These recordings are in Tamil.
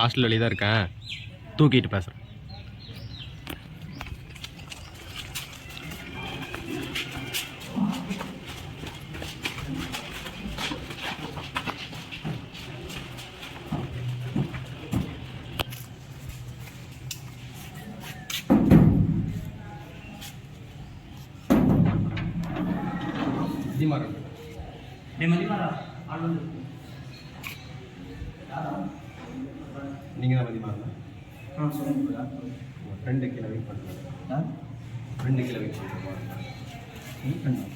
ஹாஸ்டல் வெளியே தான் இருக்கேன், தூக்கிட்டு பேசுகிறேன். நீங்கள் தான் மதிமாறா? சொல்லுங்க. ஃப்ரெண்டு கீழே வெயிட் பண்ணுறேன். ஃப்ரெண்டு கீழே வெயிட் பண்ணுறேன்.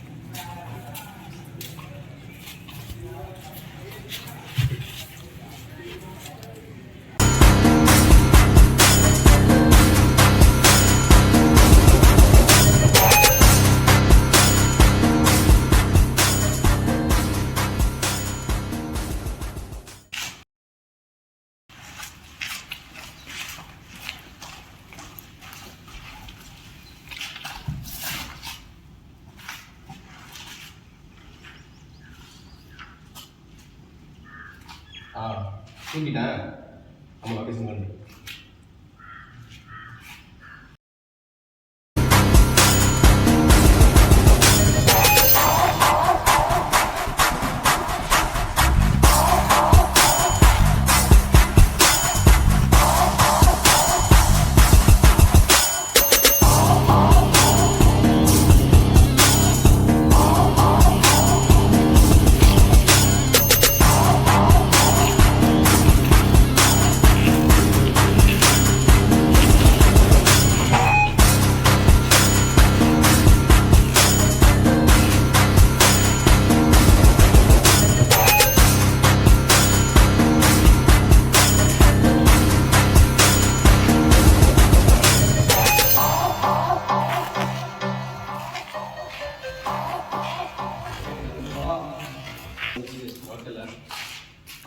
தூக்கிட்டேன். நம்ம லொக்கேஷன் பண்ணு.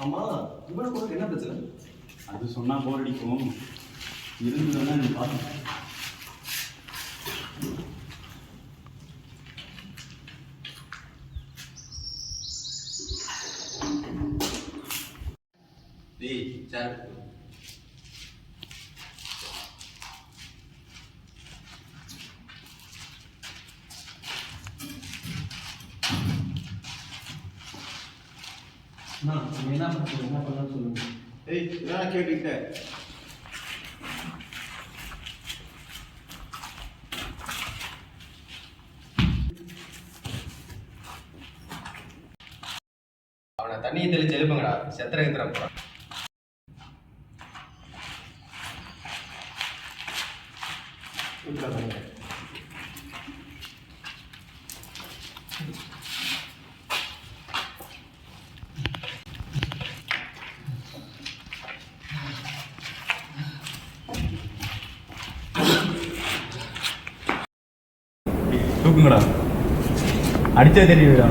ஆமா, இவனுக்கு உனக்கு என்ன பிரச்சனை? அது சொன்னால் போர் அடிக்கும். இருந்ததுன்னா நீ பார்த்து. சேர் என்ன பண்ண சொல்லுங்க. நான் கேட்டுக்கிட்டேன். அவனை தண்ணியை தெளிச்சு எழுப்புங்கடா, செத்திர கித்திர போறான். தூக்குங்கடா, அடிச்சா தெரியுடா.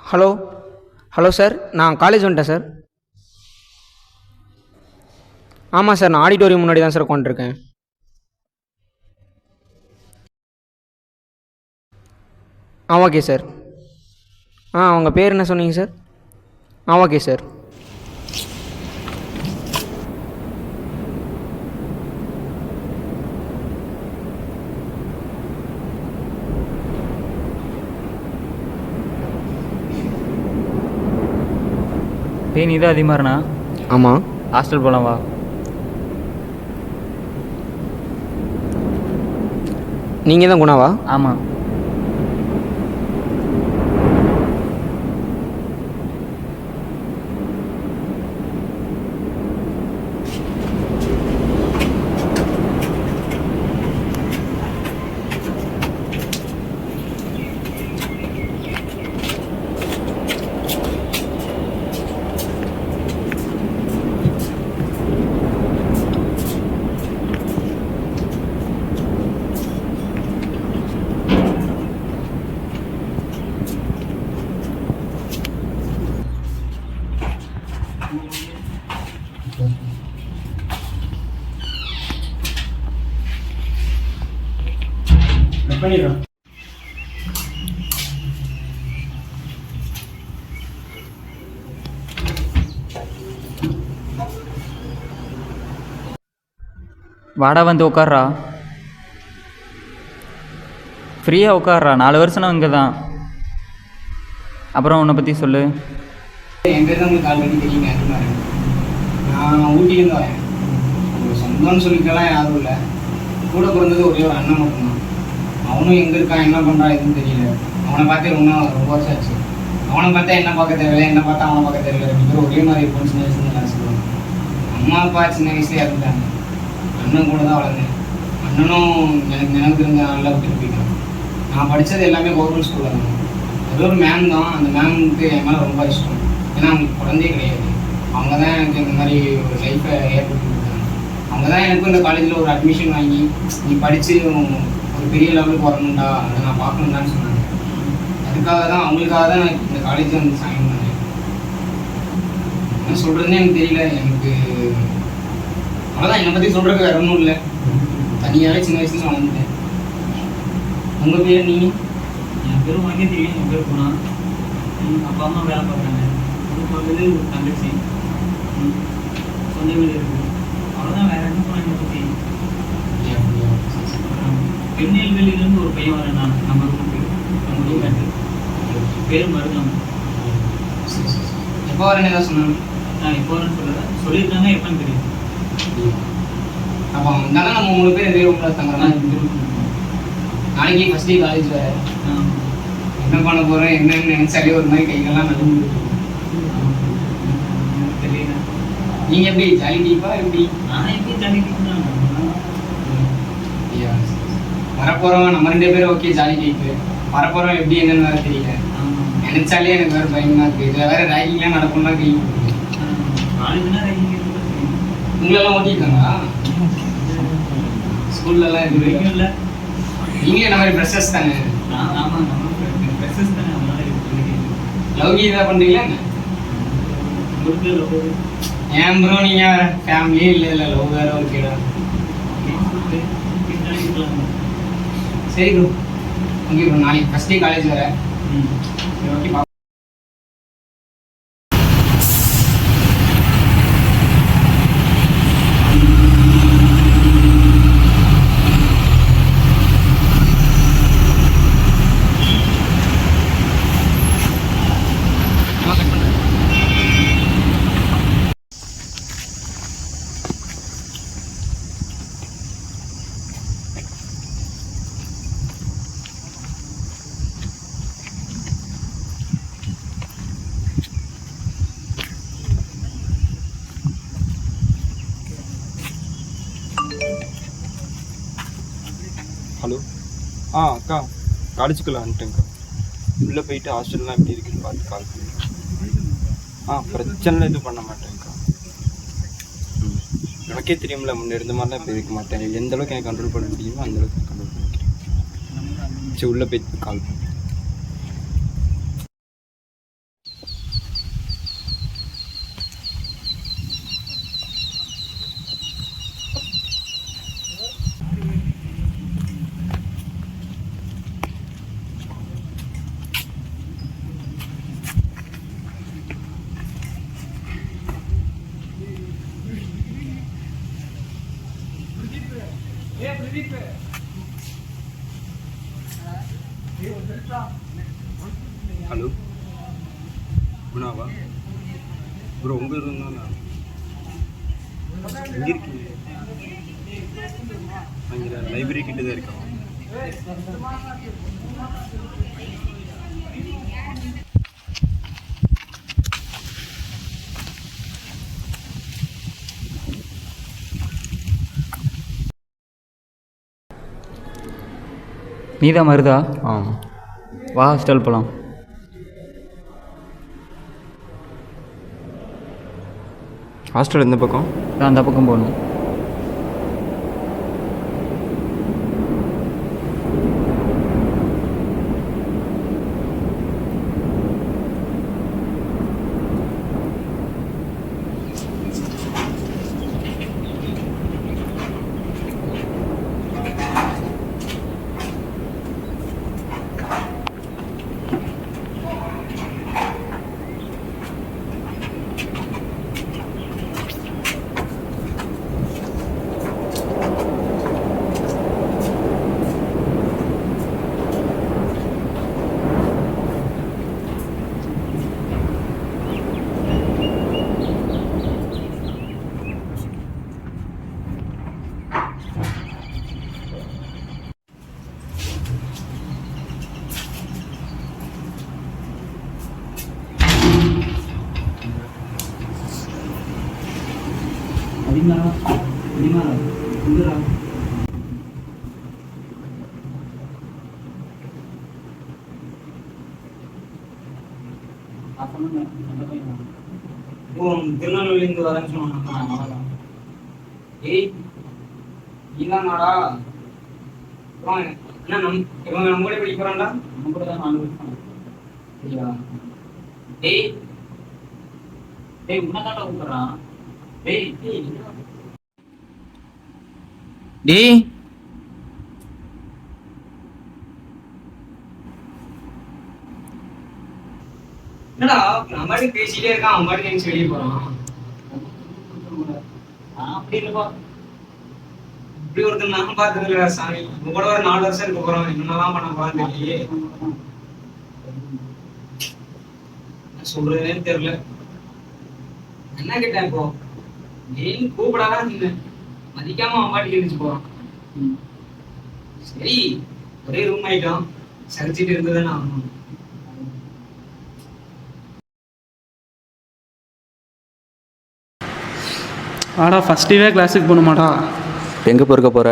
ஹலோ ஹலோ சார், நான் காலேஜ் வந்துட்டேன் சார். ஆமாம் சார், நான் ஆடிட்டோரியம் முன்னாடி தான் சார் உட்காந்துருக்கேன். Okay sir. உங்கள் பேர் என்ன சொன்னீங்க சார்? Okay sir. நீ தான் அதிகமாக இருந்தா ஆமாம். ஹாஸ்டல் போகலாம் வா. நீங்கள் தான் குணாவா? ஆமாம். பண்ணிடுறேன். வாடா வந்து உட்கார்றா. ஃப்ரீயாக உட்கார்றா. 4 வருஷம் நான் இங்கே தான். அப்புறம் உன்னை பற்றி சொல்லு. என் பேர் தான் உங்களுக்கு ஆல்ரெடி தெரியுங்க. மாதிரி நான் ஊட்டிலேருந்து வரேன். உங்களுக்கு சொந்தம்னு சொல்லிக்கலாம் யாரும் இல்லை. கூட பிறந்தது ஒரே ஒரு அண்ணன் மட்டும்தான். அவனும் எங்கே இருக்கான், என்ன பண்ணுறான் எதுவும் தெரியல. அவனை பார்த்தே ரொம்ப வருஷம் ஆச்சு. அவனை பார்த்தா என்ன பார்க்க தேவையில்லை, என்ன பார்த்தா அவனை பார்க்க தேவையில்லை. 2 பேரும் ஒரே மாதிரி இருப்போம் சின்ன வயசுல நான் சொல்லுவேன். அம்மா அப்பா சின்ன வயசுலேயே இறந்துட்டாங்க. அண்ணன் கூட தான் வளர்ந்தேன். அண்ணனும் எனக்கு நினைவு தெரிஞ்ச நல்லா விட்டுட்டு போயிட்டான். நான் படித்தது எல்லாமே கவர்மெண்ட் ஸ்கூலில் தான். அது ஒரு மேம் தான். அந்த மேமுக்கு என் மேலே ரொம்ப இஷ்டம். ஏன்னா அவங்களுக்கு குழந்தையே கிடையாது. அவங்க தான் எனக்கு இந்த மாதிரி ஒரு லைஃப்பை ஏற்படுத்தி கொடுத்தாங்க. அவங்க தான் எனக்கு இந்த காலேஜில் ஒரு அட்மிஷன் வாங்கி நீ படித்து ஒரு பெரிய லெவலுக்கு வரணும்டா, அதை நான் பார்க்கணும்டான்னு சொன்னாங்க. அதுக்காக தான் அவங்களுக்காக தான் நான் இந்த காலேஜ் வந்து ஜாயின் பண்ணேன். என்ன சொல்கிறதுனே எனக்கு தெரியல. எனக்கு அவ்வளோதான். என்னை பற்றி சொல்கிறதுக்கு வேறு ஒன்றும் இல்லை. தனியாகவே சின்ன வயசுல வளர்ந்துட்டேன். உங்கள் பேர் நீங்கள்? என் பேர் உனக்கே தெரியும். என் பேர் போனா அப்பா அம்மா வேலை பார்க்குறாங்க. பக்கத்து ஒரு தங்கச்சி, சொந்த வீடு இருக்குது. அவ்வளோதான். வேறு என்ன போனாங்க பற்றி. திருநெல்வேலியிலேருந்து ஒரு பையன் வரேன் நான். நம்ம ரூமுக்கு பேர் மருதம். எப்போ வரேன்னு ஏதாவது சொன்னாங்க? நான் எப்போ வரேன்னு சொல்லியிருக்காங்க. எப்போன்னு தெரியும். அப்போ வந்தாலும் நம்ம 3 பேர் இதே ரூமில் தங்குற மாதிரி. நாளைக்கு ஃபஸ்ட் டே காலேஜ் வேறு. என்ன பண்ண போகிறேன் என்னன்னு நினைச்சாலே ஒரு மாதிரி கைகள்லாம் நடுவு. தெரியல. நீங்கள் எப்படி ஜாலி டீப்பா எப்படி? நான் எப்படி ஜாலி டீப் தான். வரப்போகிறோம் நம்ம 2 பேரும் ஓகே ஜாலி டீப்பு. வரப்போகிறோம் எப்படி என்னன்னு வேறு தெரியல. நினைச்சாலே எனக்கு வேறு பயமாக இருக்குது. இதில் வேறு ரேகிங்லாம் நடக்கும்னா கை உங்களெல்லாம் ஓட்டியிருக்காங்களா? ஸ்கூல்லலாம் இது வரைக்கும் இல்லை. நீங்களே இந்த மாதிரி ப்ரெஷர்ஸ் தானே? லவ் கீதா பண்ணுறீங்களா என்ன? ஏன் ப்ரோ நீங்கள் ஃபேமிலியே இல்லை, இல்லை லவ் வேறு ஓகேடா. சரி ப்ரோ ஓகே ப்ரோ. நாளைக்கு ஃபஸ்ட் டே காலேஜ் வேறு. ஓகே பா. ஹலோ. அக்கா காலேஜுக்குள்ளே வந்துட்டேங்க்கா. உள்ளே போயிட்டு ஹாஸ்டல்லாம் எப்படி இருக்குன்னு பார்த்து கால் பண்ணி. பிரச்சனை எதுவும் பண்ண மாட்டேங்க்கா. எனக்கே தெரியும்ல முன்னே இருந்த மாதிரிலாம் இப்போ இருக்க மாட்டேன். எந்த அளவுக்கு எனக்கு கண்ட்ரோல் பண்ண முடியுமோ அந்தளவுக்கு கண்ட்ரோல் பண்ணிக்கிறேன். சரி உள்ளே போயிட்டு கால் பண்ணி. ஹலோ குணாவா? ப்ரோ உங்கள் இருந்தா எங்கே இருக்கீங்க? அங்கே லைப்ரரி கிட்ட தான் இருக்கோம். நீதான் மருதா? வா ஹாஸ்டல் போகலாம். ஹாஸ்டல் எந்த பக்கம்? நான் அந்த பக்கம் போகணும். திருநெல்வேலியிருந்து வரேன்னு சொன்னாங்க. ஏய் இதானாடா? என்ன இவங்க நம்ம கூட படிக்க போறான்டா? நம்ம கூட தான் 4 வருஷம். சரியா? டேய் உன்னதாண்டா கூப்பிடுறான். டேய் என்னடா நம்ம பாட்டுக்கு பேசிட்டே இருக்கான், அவன் பாட்டுக்கு எங்க வெளியே போறான். அப்படி இல்லப்பா, இப்படி ஒருத்தர் நான் பார்த்தது இல்ல சாமி. உங்க கூட ஒரு 4 வருஷம் இருக்க போறோம், என்னெல்லாம் பண்ண போறான்னு தெரியலையே. சொல்றதுன்னு தெரியல. என்ன கேட்டேன் இப்போ? ஏன் கூப்பிடாதான் மதிக்காம அவன் பாட்டுக்கு எழுதிச்சு போறான். சரி ஒரே ரூம் ஆயிட்டோம், சரிச்சிட்டு இருந்ததுன்னு ஆகணும். ஆடா ஃபஸ்ட் டேவே கிளாஸுக்கு போகணுமாடா? எங்கே பொறுக்க போகிற?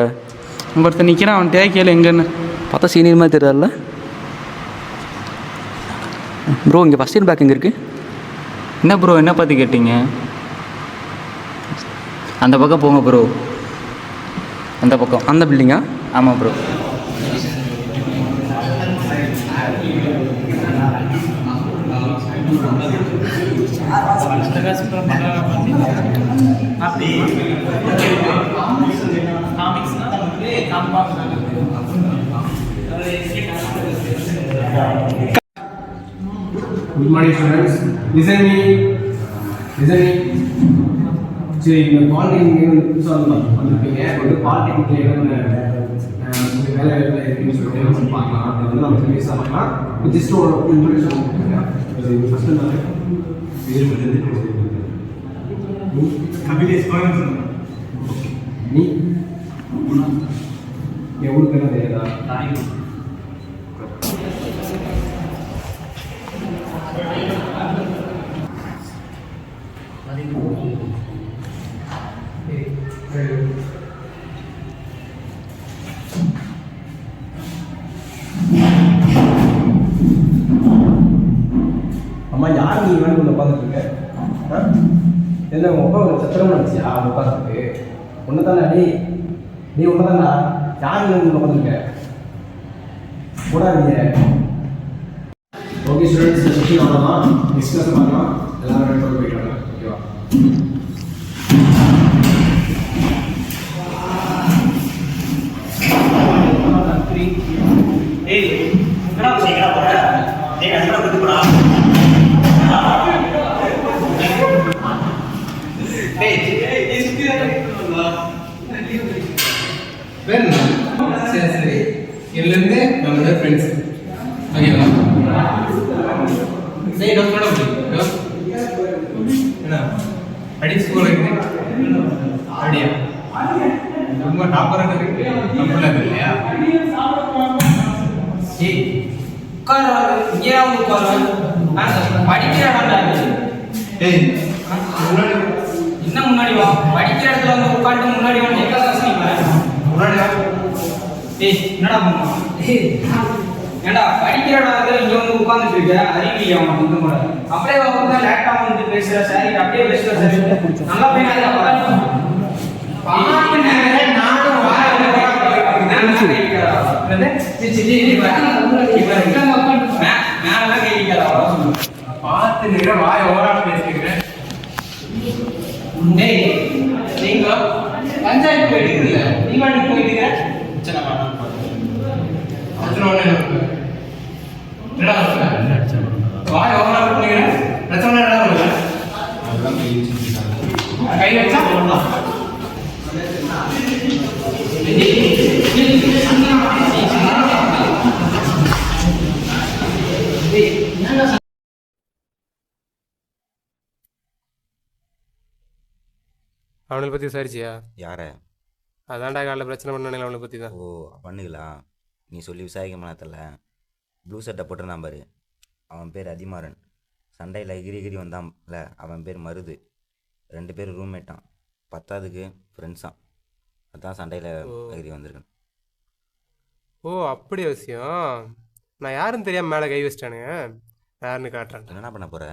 ஒருத்தர் நிற்கிறான், அவன் கேட்கல எங்கன்னு. பார்த்தா சீனியர் மாதிரி தெரியல ப்ரோ. இங்கே ஃபஸ்ட் இயர் பேக் எங்கே இருக்குது? என்ன ப்ரோ, என்ன பார்த்து கேட்டீங்க? அந்த பக்கம் போங்க ப்ரோ. அந்த பக்கம், அந்த பில்டிங்கா? ஆமாம் bro. Good morning students. Listen me. சரி, இந்த பாலிடெக்னிக் வந்திருப்பீங்க. வந்து பாலிடெக்னிக்ல என்னென்ன வேலை இருக்குன்னு சொல்லிட்டு நம்ம பார்க்கலாம். அது வந்து நம்ம பேச பார்க்கலாம். ஜஸ்ட் ஒரு இன்ட்ரோடக்ஷன் கொடுத்துருங்க. ஃபர்ஸ்ட் நான் நீ எவ்வளோ என்ன தெரியாதா? அம்மா, யார் நீ வேணும் ஒன்று உட்காந்துட்டு இருக்க? என்ன உங்கள் அப்பா ஒரு சத்திரம் நினச்சியா உட்காந்துருக்கு? ஒன்று தானே நீ ஒன்று தானே? யார் வேணும் ஒன்று உட்காந்துருக்க? கூடாதீங்க. ஓகே ஸ்டூடெண்ட்ஸ், செஷன் அவ்வளோதான். நெக்ஸ்ட் கிளாஸ் பார்க்கலாம். எல்லாரும் போயிட்டு வாங்க. ஓகேவா? சரி, இதுலேருந்து நம்மளோட ஃப்ரெண்ட்ஸ். ஓகேவா? சரி, டவுட் பண்ண முடியும். என்ன அடி ஸ்கூல் அப்படியா ரொம்ப டாப்பராக இருக்கு நம்மளது இல்லையா? ஏய் உட்கார இங்கே உட்கார படிக்கிறாடா. ஏய் என்ன முன்னாடி வா, படிக்கிற இடத்துல வந்து உட்காந்து முன்னாடி வந்து எங்க முன்னாடி ஏய் என்னடா பண்ணுவா? ஏண்டா படிக்கிற இடத்துல இங்க வந்து உட்காந்துட்டு இருக்க, அறிவியல் அவன் வந்து கூட அப்படியே உட்காந்து லேப்டாப் வந்து பேசுற சரி, அப்படியே பேசுற சரி, நல்லா போய் பார்த்து நிக்கிற வாய் ஓவரா பேசிக்கிறேன். நீங்க பஞ்சாயத்து போயிட்டு இல்ல, நீங்க போயிட்டு வாய் ஓவரா பண்ணிக்கிறேன். பிரச்சனை கை வச்சா அவனை பற்றி விசாரிச்சியா? யார? அதான்டா காலைல பிரச்சனை பண்ணானே அவனை பற்றி தான். ஓ பண்ணுங்களா? நீ சொல்லி விசாரிக்க மாட்டல. ப்ளூ சட்டை போட்டிருந்தான் பாரு, அவன் பேர் அதிமாறன். சண்டையில் எகிரி வந்தான்ல, அவன் பேர் மருது. 2 பேர் ரூம்மேட்டான், 10க்கு ஃப்ரெண்ட்ஸான். அதான் சண்டையில் எகிரி வந்திருக்கேன். ஓ அப்படியே விஷயம். நான் யாருன்னு தெரியாமல் மேலே கை வச்சிட்டானுங்க. யாருன்னு காட்டுறேன். என்ன பண்ண போகிற?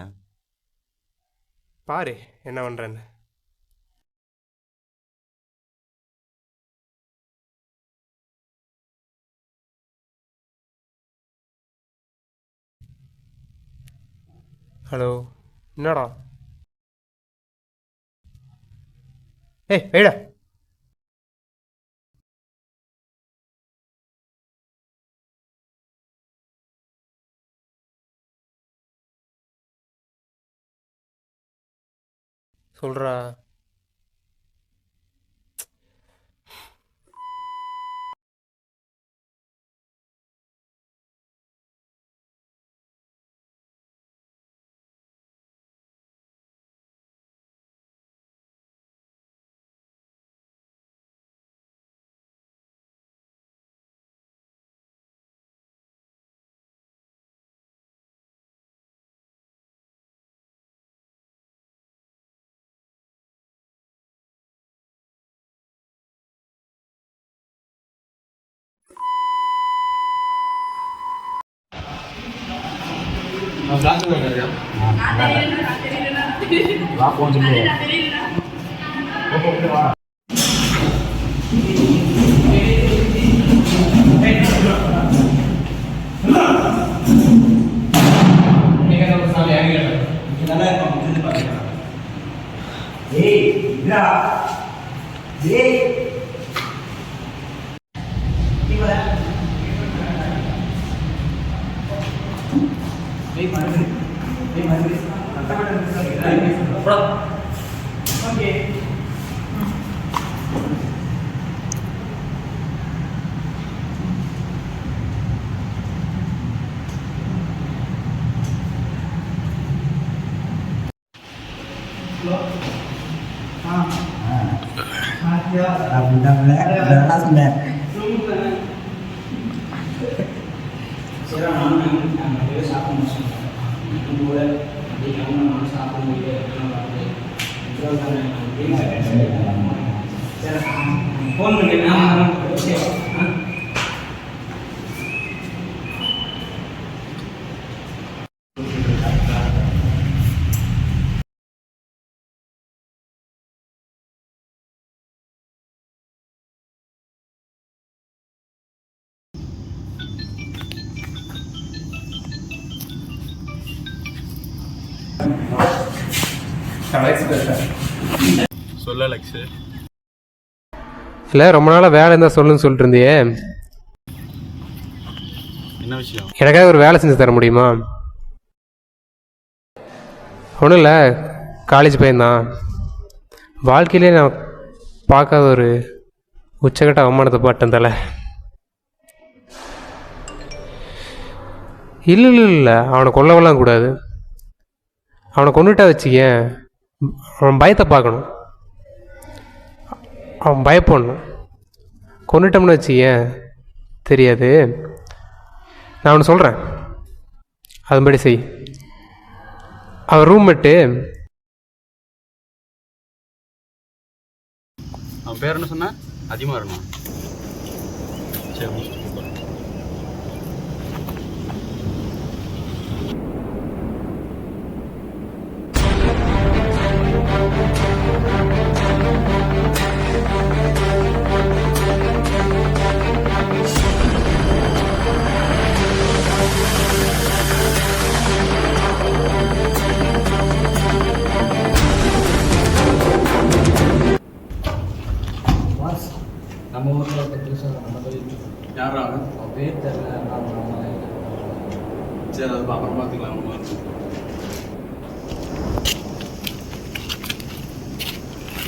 பாரு என்ன பண்ணுறேன்னு. ஹலோ, என்னடா? ஏய் வைடா. சொல்றா. ஃபோன் பண்ணி சொல்ல லக்ஷு. இல்லை ரொம்ப நாளாக வேலை இருந்தால் சொல்லுன்னு சொல்லிட்டு இருந்தியே. என்ன விஷயம்? எனக்காக ஒரு வேலை செஞ்சு தர முடியுமா? ஒன்றும் இல்லை, காலேஜ் பையன்தான். வாழ்க்கையிலே நான் பார்க்காத ஒரு உச்சக்கட்ட அவமானத்தை பாட்டேன் தலை. இல்லை இல்லை இல்லை, அவனை கொல்லவெல்லாம் கூடாது. அவனை கொண்டுட்டா வச்சுக்கேன், அவன் பயத்தை பார்க்கணும், அவன் பயப்படணும். கொண்டுட்டோம்னு வச்சுக்கேன் தெரியாது. நான் அவனை சொல்கிறேன், அதுபடி செய். அவன் ரூம்மேட்டு அவன் பேர் என்ன சொன்ன? அதிமாறனா? சரி. நம்ம ஊரில் பற்றி சார் நம்ம தொழில் யாரா அவன் பேர் தெரியல. சரி, அது அப்புறம் பார்த்துக்கலாம்.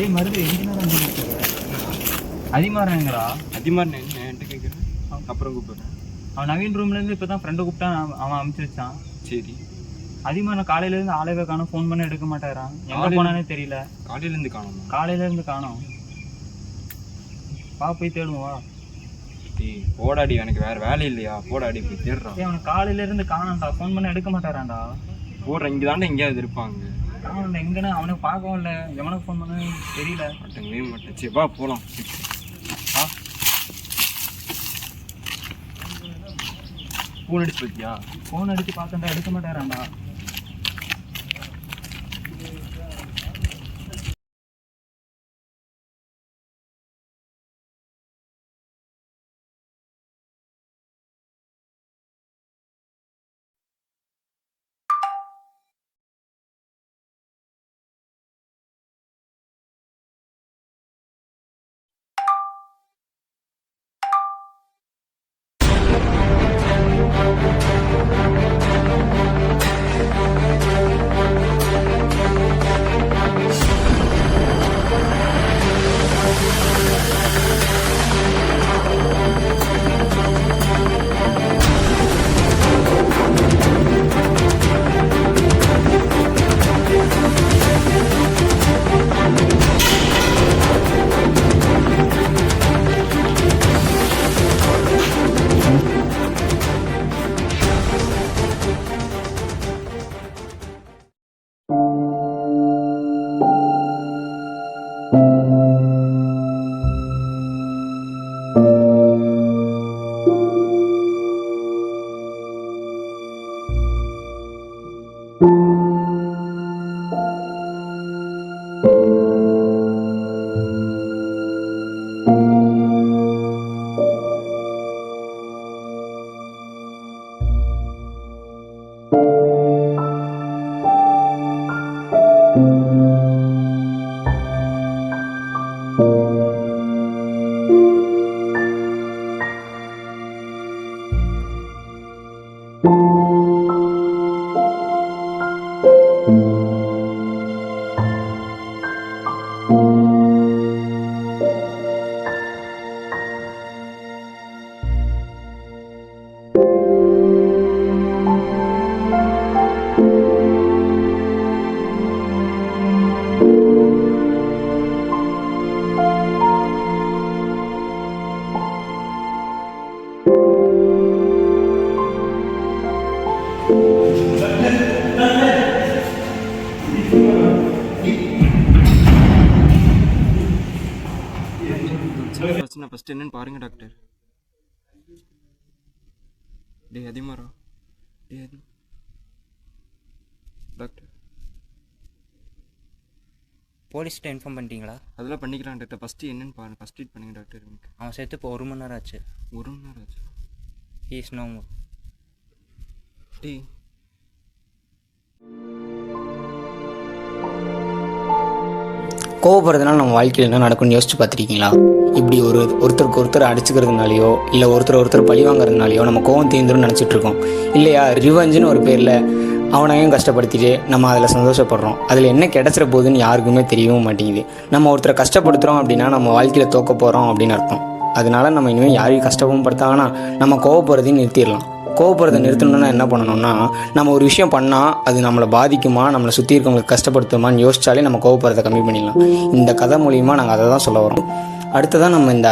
ஏய் மருது எங்கே அதிமாறனுங்களா? அதிமாறன் என்ன என்கிட்ட கேட்குறேன், அப்புறம் கூப்பிடுறேன். அவன் நவீன் ரூம்லேருந்து இப்போ தான் ஃப்ரெண்டை கூப்பிட்டான், அவன் அனுப்பிச்சி வச்சான். சரி. அதிமாறன் காலையிலேருந்து ஆளவே காணும், ஃபோன் பண்ண எடுக்க மாட்டேறான். எங்கே போனானே தெரியல. காலையிலேருந்து காணுமா? காலையிலேருந்து காணோம். பா போய் தேடுவோம் வா. போடாடி, எனக்கு வேற வேலை இல்லையா? போடாடி போய் தேடுறான். அவனுக்கு காலையிலேருந்து காணான்டா, ஃபோன் பண்ண எடுக்க மாட்டேறான்டா. போடுற இங்கே தானே எங்கேயாவது இருப்பாங்க. காணோம்டா, எங்கன்னு அவனுக்கு பார்க்கவும் இல்லை, எவனுக்கு ஃபோன் பண்ண தெரியல. மாட்டேங்கவே மாட்டேன். சரி வா போகலாம். ஃபோன் அடிச்சு பார்த்தியா? ஃபோன் அடித்து பார்த்தேன்டா, எடுக்க மாட்டேறான்டா. பிரச்சனை ஃபர்ஸ்ட் என்னன்னு பாருங்க டாக்டர். டேய் அதிமாரா, டாக்டர் போலீஸ்கிட்ட இன்ஃபார்ம் பண்ணிட்டீங்களா? அதெல்லாம் பண்ணிக்கலாம் டாக்டர். ஃபஸ்ட்டு என்னன்னு பாருங்க, ஃபஸ்ட் ட்ரீட் பண்ணுங்க டாக்டர். எனக்கு அவன் சேர்த்து இப்போ 1 மணி நேரம் ஆச்சு. 1 மணி நேரம் ஆச்சு? He is no more. டேய் கோவப்படுறதுனால நம்ம வாழ்க்கையில் என்ன நடக்கும்னு யோசிச்சு பார்த்துருக்கீங்களா? இப்படி ஒருத்தருக்கு ஒருத்தர் அடிச்சுக்கிறதுனாலையோ இல்லை ஒருத்தர் பழி வாங்குறதுனாலையோ நம்ம கோவம் தீர்ந்துரும்னு நினச்சிட்டு இருக்கோம் இல்லையா? ரிவெஞ்சுன்னு ஒரு பேரில் அவனையும் கஷ்டப்படுத்திட்டு நம்ம அதில் சந்தோஷப்படுறோம். அதில் என்ன கிடச்சிட போகுதுன்னு யாருக்குமே தெரியவும் மாட்டேங்குது. நம்ம ஒருத்தரை கஷ்டப்படுத்துகிறோம் அப்படின்னா நம்ம வாழ்க்கையில் தோக்க போகிறோம் அப்படின்னு அர்த்தம். அதனால நம்ம இனிமேல் யாரையும் கஷ்டமும் படுத்தாங்கன்னா நம்ம கோவப்படுறதையும் நிறுத்திடலாம். கோவப்படுறதை நிறுத்தணும்னா என்ன பண்ணணும்னா, நம்ம ஒரு விஷயம் பண்ணால் அது நம்மளை பாதிக்குமா, நம்மளை சுற்றி இருக்கவங்களுக்கு கஷ்டப்படுத்துமான்னு யோசிச்சாலே நம்ம கோவப்படுறதை கம்மி பண்ணிடலாம். இந்த கதை மூலிமா நாங்கள் அதை தான் சொல்ல வரோம். அடுத்ததான் நம்ம இந்த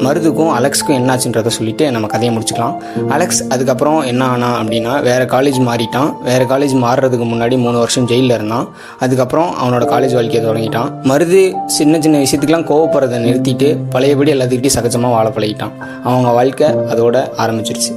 மருதுக்கும் அலெக்ஸுக்கும் என்னாச்சுன்றதை சொல்லிவிட்டு நம்ம கதையை முடிச்சுக்கலாம். அலெக்ஸ் அதுக்கப்புறம் என்ன ஆனா அப்படின்னா, வேறு காலேஜ் மாறிட்டான். வேறு காலேஜ் மாறுறதுக்கு முன்னாடி 3 வருஷம் ஜெயிலில் இருந்தான். அதுக்கப்புறம் அவனோட காலேஜ் வாழ்க்கையை தொடங்கிட்டான். மருது சின்ன சின்ன விஷயத்துக்கெலாம் கோவப்படுறதை நிறுத்திட்டு பழையபடி எல்லாத்துக்கிட்டையும் சகஜமாக வாழ பழகிட்டான். அவங்க வாழ்க்கை அதோட ஆரம்பிச்சிருச்சு.